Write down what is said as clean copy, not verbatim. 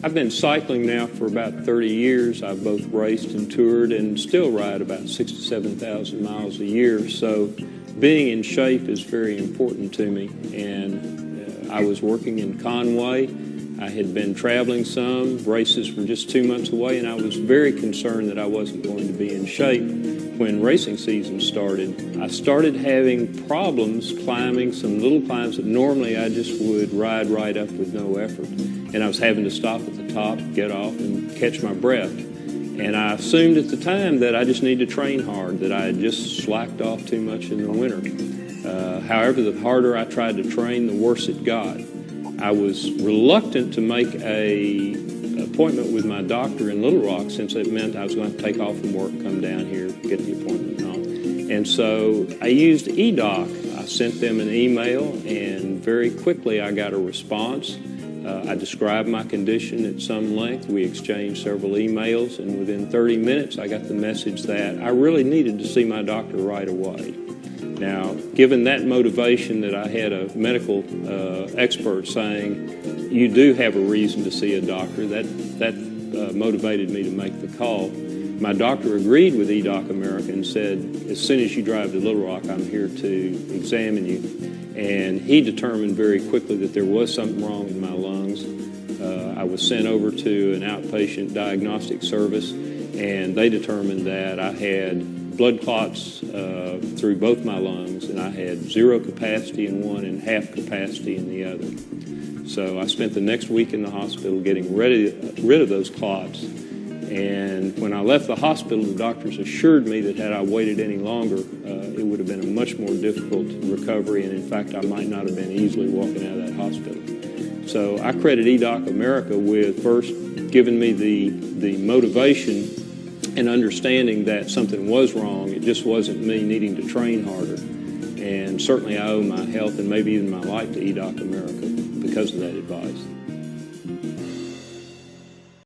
I've been cycling now for about 30 years. I've both raced and toured and still ride about 6,000 to 7,000 miles a year. So being in shape is very important to me. And I was working in Conway. I had been traveling some. Races were just 2 months away, and I was very concerned that I wasn't going to be in shape when racing season started. I started having problems climbing some little climbs that normally I just would ride right up with no effort. And I was having to stop at the top, get off, and catch my breath. And I assumed at the time that I just needed to train hard, that I had just slacked off too much in the winter. However, the harder I tried to train, the worse it got. I was reluctant to make an appointment with my doctor in Little Rock, since it meant I was going to take off from work, come down here, get the appointment and all. And so I used eDoc. I sent them an email, and very quickly I got a response. I described my condition at some length. We exchanged several emails, and within 30 minutes I got the message that I really needed to see my doctor right away. Now, given that motivation, that I had a medical expert saying, you do have a reason to see a doctor, that motivated me to make the call. My doctor agreed with eDocAmerica and said, as soon as you drive to Little Rock, I'm here to examine you. And he determined very quickly that there was something wrong with my lungs. I was sent over to an outpatient diagnostic service, and they determined that I had blood clots through both my lungs, and I had zero capacity in one and half capacity in the other. So I spent the next week in the hospital getting rid of those clots. And when I left the hospital, the doctors assured me that had I waited any longer, it would have been a much more difficult recovery, and in fact, I might not have been easily walking out of that hospital. So I credit eDocAmerica with first giving me the motivation and understanding that something was wrong. It just wasn't me needing to train harder. And certainly I owe my health and maybe even my life to eDocAmerica because of that advice.